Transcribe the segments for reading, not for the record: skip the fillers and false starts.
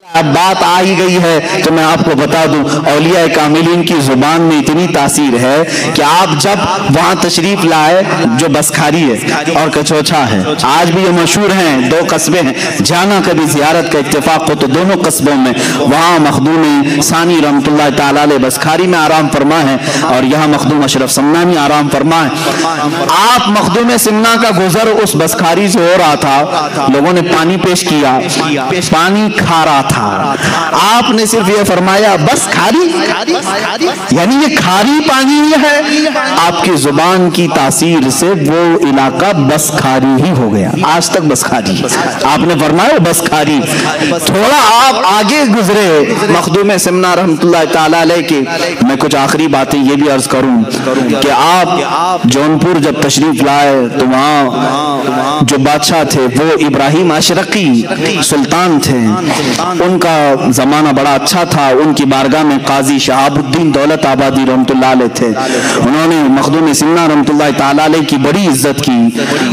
اب بات آ ہی گئی ہے تو میں آپ کو بتا دوں، اولیاء کاملین کی زبان میں اتنی تاثیر ہے کہ آپ جب وہاں تشریف لائے، جو بسکھاری ہے اور کچوچا ہے، آج بھی یہ مشہور ہیں، دو قصبے ہیں، جانا کبھی زیارت کا اتفاق ہو تو دونوں قصبوں میں وہاں مخدوم ثانی رحمت اللہ تعالی علیہ بسکھاری میں آرام فرما ہے اور یہاں مخدوم اشرف سمنانی آرام فرما ہے۔ آپ مخدوم سمنا کا گزر اس بسکھاری سے ہو رہا تھا، لوگوں نے پانی پیش کیا، پانی کھا رہا تھا، آپ نے صرف یہ فرمایا بس کھاری، یعنی یہ کھاری پانی ہے۔ آپ کی زبان کی تاثیر سے وہ علاقہ بس کھاری ہی ہو گیا، آج تک بس کھاری۔ آپ نے فرمایا بس کھاری۔ تھوڑا آپ آگے گزرے مخدوم سمنا رحمت اللہ تعالی علیہ کے، میں کچھ آخری باتیں یہ بھی عرض کروں کہ آپ جونپور جب تشریف لائے تو وہاں جو بادشاہ تھے وہ ابراہیم اشرقی سلطان تھے، ان کا زمانہ بڑا اچھا تھا، ان کی بارگاہ میں قاضی شہاب الدین دولت آبادی رحمت اللہ علیہ تھے، انہوں نے مخدوم سمنا رحمت اللہ تعالی علیہ کی بڑی عزت کی،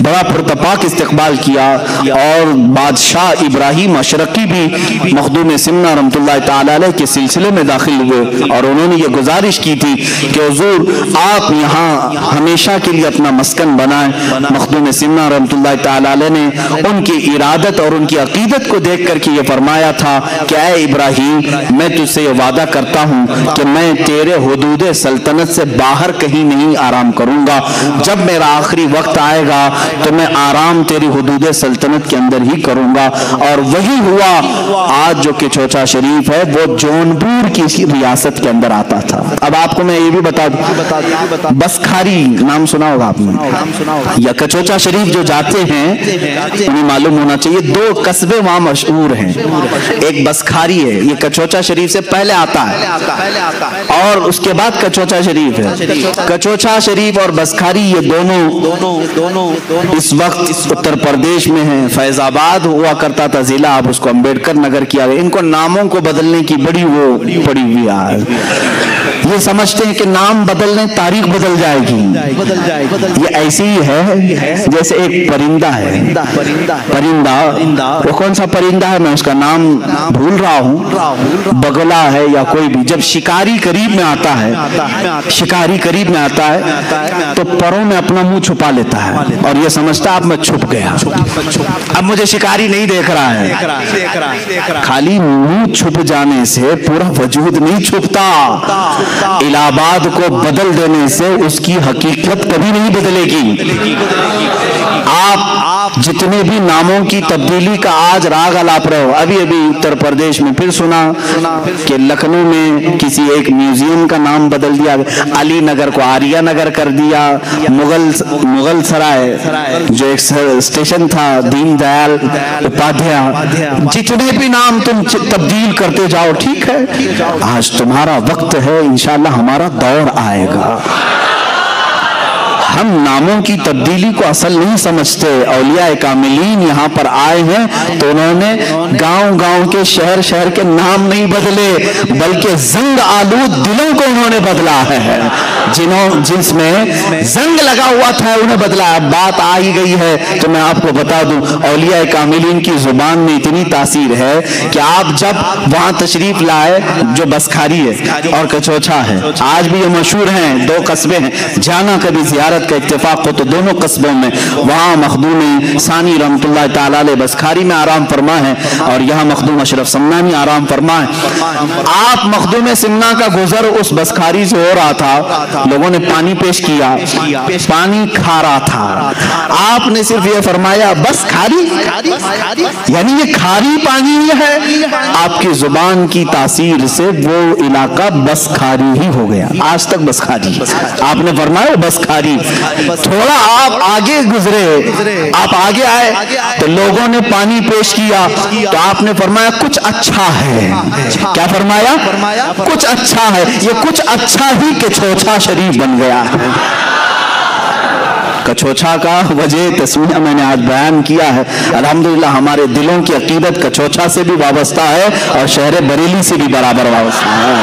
بڑا پرتپاک استقبال کیا، اور بادشاہ ابراہیم اشرقی بھی مخدوم سمنا رحمت اللہ تعالی علیہ کے سلسلے میں داخل ہوئے اور انہوں نے یہ گزارش کی تھی کہ حضور آپ یہاں ہمیشہ کے لیے اپنا مسکن بنائیں۔ مخدوم سمنا رحمت اللہ تعالی علیہ نے ان کی ارادت اور ان کی عقیدت کو دیکھ کر کے یہ فرمایا تھا کہ اے ابراہیم، میں تجھ سے یہ وعدہ کرتا ہوں کہ میں تیرے حدود سلطنت سے باہر کہیں نہیں آرام کروں گا، جب میرا آخری وقت آئے گا تو میں آرام تیری حدود سلطنت کے اندر ہی کروں گا۔ اور وہی ہوا، آج جو کچوچا شریف ہے وہ جونپور کی ریاست کے اندر آتا تھا۔ اب آپ کو میں یہ بھی بتا دوں، بسکھاری نام سنا ہوگا آپ نے، یا کچوچا شریف جو جاتے ہیں انہیں معلوم ہونا چاہیے دو قصبے وہاں مشہور ہیں، ایک بسکھاری ہے، یہ کچوچا شریف سے پہلے آتا ہے، اور اس کے بعد کچوچا شریف ہے۔ کچوچا شریف اور بسکھاری یہ دونوں اس وقت اتر پردیش میں ہیں، فیض آباد ہوا کرتا تھا ضلع، اب اس کو امبیڈکر نگر کیا گیا۔ ان کو ناموں کو بدلنے کی بڑی وہ پڑی ہوئی ہے، یہ سمجھتے ہیں کہ نام بدلنے تاریخ بدل جائے گی۔ یہ ایسی ہی ہے جیسے ایک پرندہ ہے، پرندہ وہ کون سا پرندہ ہے میں اس کا نام بھول رہا ہوں، بگلا ہے یا کوئی بھی، جب شکاری قریب میں آتا ہے تو پروں میں اپنا منہ چھپا لیتا ہے اور یہ سمجھتا ہے اب میں چھپ گیا، اب مجھے شکاری نہیں دیکھ رہا ہے۔ خالی منہ چھپ جانے سے پورا وجود نہیں چھپتا، الہ آباد کو بدل دینے سے اس کی حقیقت کبھی نہیں بدلے گی۔ آپ جتنے بھی ناموں کی تبدیلی کا آج راگ الاپ رہے ہو، ابھی اتر پردیش میں پھر سنا کہ لکھنؤ میں کسی ایک میوزیم کا نام بدل دیا، علی نگر کو آریہ نگر کر دیا، مغل سرائے جو ایک اسٹیشن تھا دین دیال اپادھیائے، جتنے بھی نام تم تبدیل کرتے جاؤ، ٹھیک ہے، آج تمہارا وقت ہے، انشاءاللہ ہمارا دور آئے گا۔ ہم ناموں کی تبدیلی کو اصل نہیں سمجھتے، اولیاء کاملین یہاں پر آئے ہیں تو انہوں نے گاؤں کے شہر کے نام نہیں بدلے، بلکہ زنگ آلود دلوں کو انہوں نے بدلا ہے، جنس میں زنگ لگا ہوا تھا انہیں بدلا۔ اب بات آ ہی گئی ہے تو میں آپ کو بتا دوں، اولیاء کاملین کی زبان میں اتنی تاثیر ہے کہ آپ جب وہاں تشریف لائے، جو بسکھاری ہے اور کچوچا ہے، آج بھی یہ مشہور ہیں، دو قصبے ہیں، جانا کبھی زیارت کا اتفاق ہو تو دونوں قصبوں میں وہاں مخدوم ثانی رحمت اللہ تعالی علیہ بسکھاری میں آرام فرما ہے اور یہاں مخدوم اشرف سمنانی آرام فرما ہے۔ آپ مخدوم سمنا کا گزر اس بسکھاری سے ہو رہا تھا، لوگوں نے پانی پیش کیا، پانی کھا رہا تھا، آپ نے صرف یہ فرمایا بس کھاری، یعنی یہ کھاری پانی ہے۔ آپ کی زبان کی تاثیر سے وہ علاقہ بس کھاری ہی ہو گیا، آج تک بس کھاری۔ آپ نے فرمایا بس کھاری۔ تھوڑا آپ آگے گزرے، آپ آگے آئے تو لوگوں نے پانی پیش کیا تو آپ نے فرمایا کچھ اچھا ہے۔ کیا فرمایا؟ کچھ اچھا ہے۔ یہ کچھ اچھا ہی کچوچا شریف بن گیا ہے۔ کچوچا کا وجہ تسمیہ میں نے آج بیان کیا ہے، الحمدللہ ہمارے دلوں کی عقیدت کچوچا سے بھی وابستہ ہے اور شہر بریلی سے بھی برابر وابستہ ہے۔